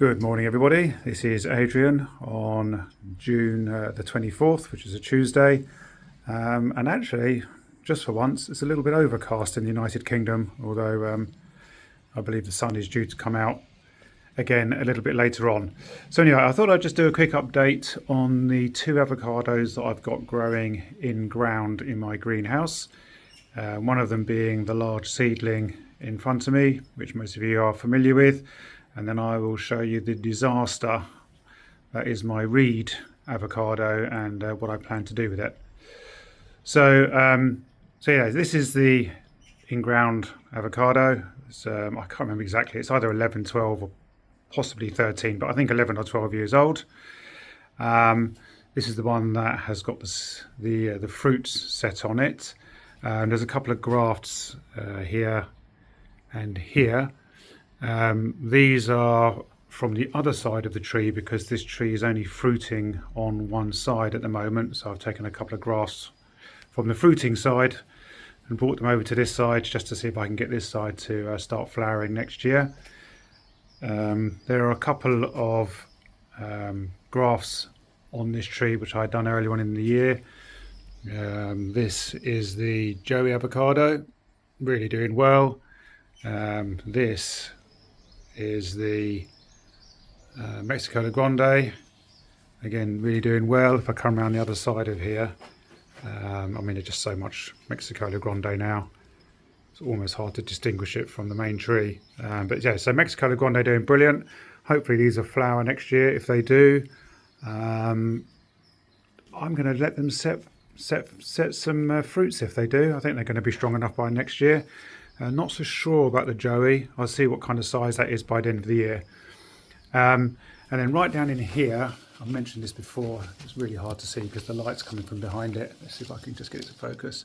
Good morning, everybody. This is Adrian on June the 24th, which is a Tuesday. And actually, just for once, it's a little bit overcast in the United Kingdom, although I believe the sun is due to come out again a little bit later on. So anyway, I thought I'd just do a quick update on the two avocados that I've got growing in ground in my greenhouse. One of them being the large seedling in front of me, which most of you are familiar with. And then I will show you the disaster that is my reed avocado and what I plan to do with it. So yeah, this is the in-ground avocado. I can't remember exactly. It's either 11, 12 or possibly 13, but I think 11 or 12 years old. This is the one that has got the fruits set on it. There's a couple of grafts here and here. These are from the other side of the tree because this tree is only fruiting on one side at the moment. So I've taken a couple of grafts from the fruiting side and brought them over to this side just to see if I can get this side to start flowering next year. There are a couple of grafts on this tree which I had done earlier on in the year. This is the Joey avocado, really doing well. This is the Mexico Grande, again really doing well. If I come around the other side of here, I mean there's just so much Mexico Grande now, it's almost hard to distinguish it from the main tree. But yeah, so Mexico Grande doing brilliant. Hopefully these will flower next year. If they do, I'm going to let them set some fruits. If they do, I think they're going to be strong enough by next year. Not so sure about the Joey. I'll see what kind of size that is by the end of the year. And then right down in here, I've mentioned this before, it's really hard to see because the light's coming from behind it. Let's see if I can just get it to focus.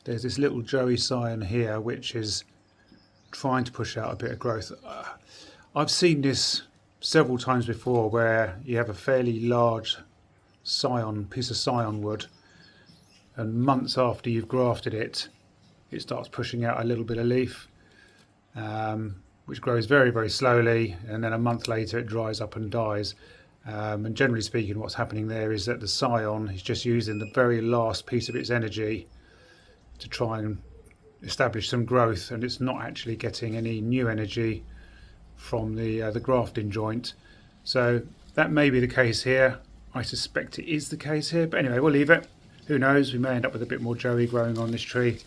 There's this little Joey scion here which is trying to push out a bit of growth. I've seen this several times before where you have a fairly large piece of scion wood, and months after you've grafted it, it starts pushing out a little bit of leaf, which grows very, very slowly, and then a month later it dries up and dies. And generally speaking, what's happening there is that the scion is just using the very last piece of its energy to try and establish some growth, and it's not actually getting any new energy from the grafting joint. So that may be the case here. I suspect it is the case here, but anyway, we'll leave it. Who knows, we may end up with a bit more Joey growing on this tree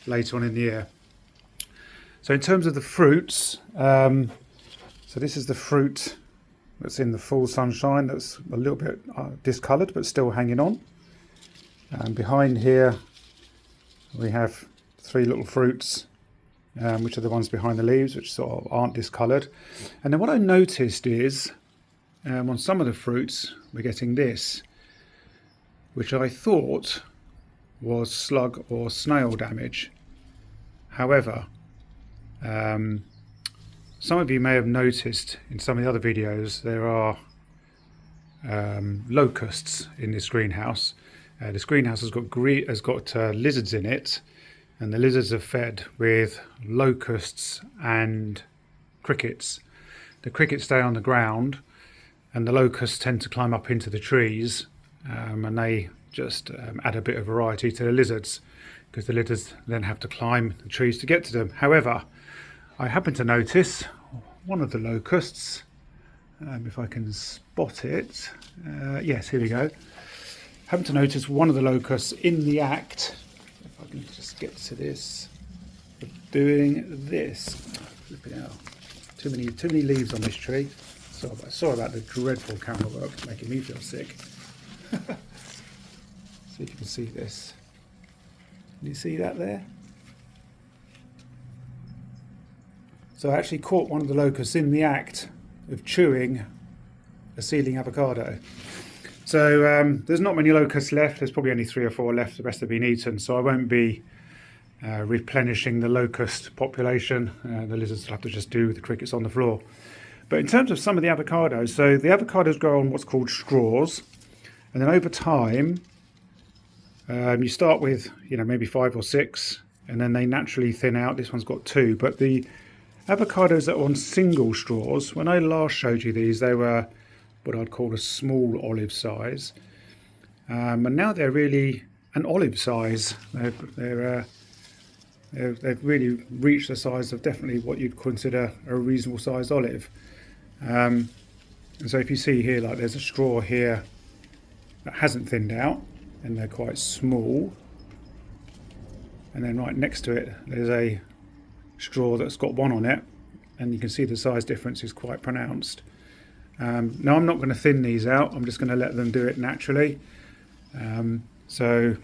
later on in the year. So in terms of the fruits, so this is the fruit that's in the full sunshine, that's a little bit discoloured but still hanging on. And behind here we have three little fruits, which are the ones behind the leaves, which sort of aren't discoloured. And then what I noticed is on some of the fruits we're getting this, which I thought was slug or snail damage. However, some of you may have noticed in some of the other videos there are locusts in this greenhouse. This greenhouse has got lizards in it, and the lizards are fed with locusts and crickets. The crickets stay on the ground, and the locusts tend to climb up into the trees, and they just add a bit of variety to the lizards, because the lizards then have to climb the trees to get to them. However, I happen to notice one of the locusts, if I can spot it, yes, here we go. Happen to notice one of the locusts in the act, if I can just get to this, of doing this. Flipping out. Too many leaves on this tree. Sorry about the dreadful camera work, it's making me feel sick. See if you can see this. Can you see that there? So I actually caught one of the locusts in the act of chewing a seedling avocado. So there's not many locusts left. There's probably only 3 or 4 left. The rest have been eaten. So I won't be replenishing the locust population. The lizards will have to just do with the crickets on the floor. But in terms of some of the avocados, so the avocados grow on what's called straws. And then over time, you start with maybe 5 or 6, and then they naturally thin out. This one's got 2, but the avocados that are on single straws, when I last showed you these, they were what I'd call a small olive size. And now they're really an olive size. They've really reached the size of definitely what you'd consider a reasonable sized olive. And so if you see here, like there's a straw here that hasn't thinned out, and they're quite small. And then right next to it, there's a straw that's got one on it, and you can see the size difference is quite pronounced. Now I'm not going to thin these out, I'm just going to let them do it naturally. So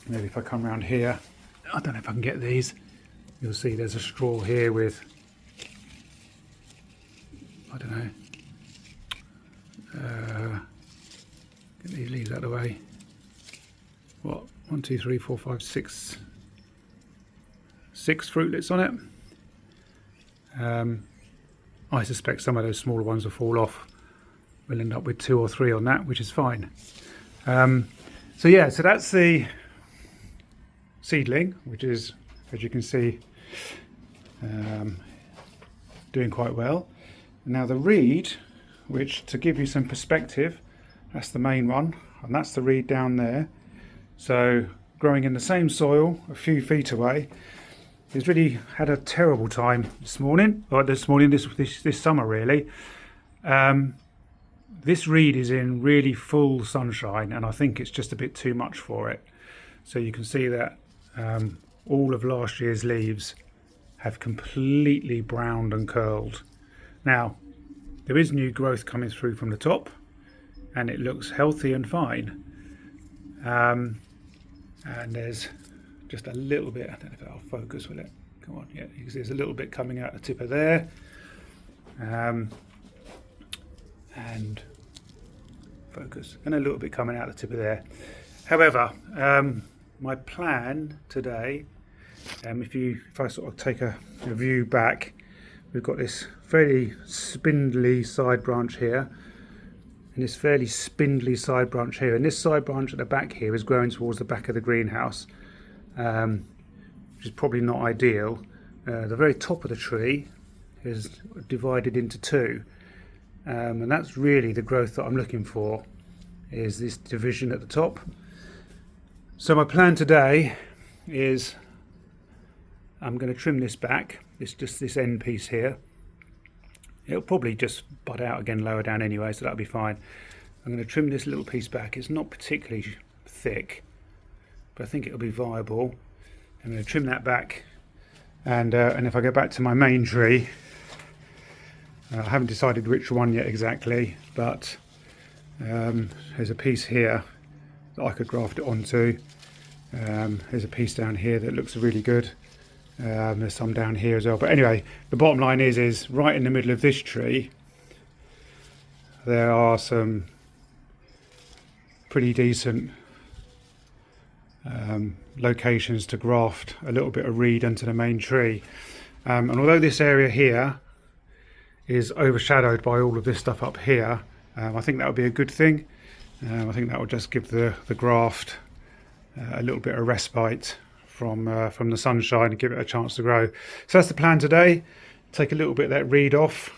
maybe if I come around here, I don't know if I can get these, you'll see there's a straw here with, I don't know, get these leaves out of the way. What, 1, 2, 3, 4, 5, 6 fruitlets on it. I suspect some of those smaller ones will fall off. We'll end up with 2 or 3 on that, which is fine. So yeah, so that's the seedling, which is, as you can see, doing quite well. Now the reed, which, to give you some perspective, that's the main one, and that's the reed down there. So growing in the same soil a few feet away. He's really had a terrible time this summer really. This reed is in really full sunshine, and I think it's just a bit too much for it. So you can see that all of last year's leaves have completely browned and curled. Now there is new growth coming through from the top, and it looks healthy and fine. And there's just a little bit, I don't know if that'll focus, will it? Come on, yeah, you can see there's a little bit coming out the tip of there. And focus, and a little bit coming out the tip of there. However, my plan today, if I sort of take a view back, we've got this fairly spindly side branch here, and this fairly spindly side branch here, and this side branch at the back here is growing towards the back of the greenhouse, which is probably not ideal. The very top of the tree is divided into 2, and that's really the growth that I'm looking for, is this division at the top. So my plan today is I'm going to trim this back, this end piece here. It'll probably just bud out again lower down anyway, so that'll be fine. I'm going to trim this little piece back. It's not particularly thick, but I think it'll be viable. I'm going to trim that back, and if I go back to my main tree, I haven't decided which one yet exactly, but there's a piece here that I could graft it onto. There's a piece down here that looks really good. There's some down here as well, but anyway, the bottom line is right in the middle of this tree there are some pretty decent locations to graft a little bit of reed into the main tree, and although this area here is overshadowed by all of this stuff up here, I think that would be a good thing. I think that will just give the graft a little bit of respite from the sunshine and give it a chance to grow. So that's the plan today. Take a little bit of that reed off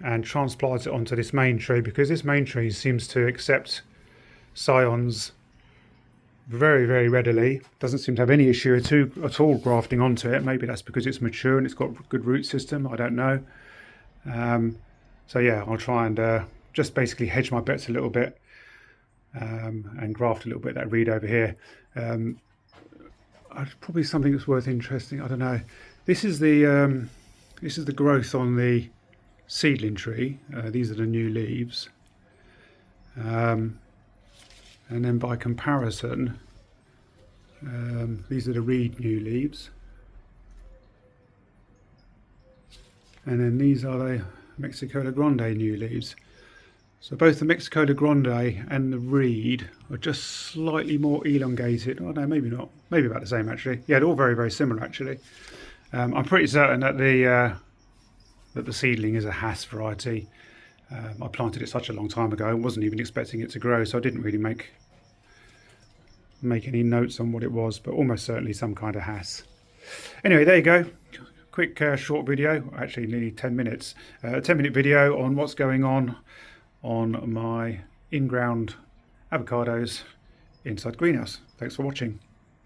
and transplant it onto this main tree, because this main tree seems to accept scions very, very readily. Doesn't seem to have any issue at all grafting onto it. Maybe that's because it's mature and it's got a good root system, I don't know. So yeah, I'll try and just basically hedge my bets a little bit, and graft a little bit of that reed over here. Probably something that's worth interesting, I don't know. This is the growth on the seedling tree. These are the new leaves, and then by comparison, these are the reed new leaves, and then these are the Mexicola Grande new leaves. So both the Mexicola Grande and the reed are just slightly more elongated. Oh no, maybe not. Maybe about the same actually. Yeah, they're all very, very similar actually. I'm pretty certain that the seedling is a Hass variety. I planted it such a long time ago. I wasn't even expecting it to grow, so I didn't really make any notes on what it was, but almost certainly some kind of Hass. Anyway, there you go. quick short video, actually nearly 10 minutes, 10-minute video on what's going on my in-ground avocados inside greenhouse. Thanks for watching.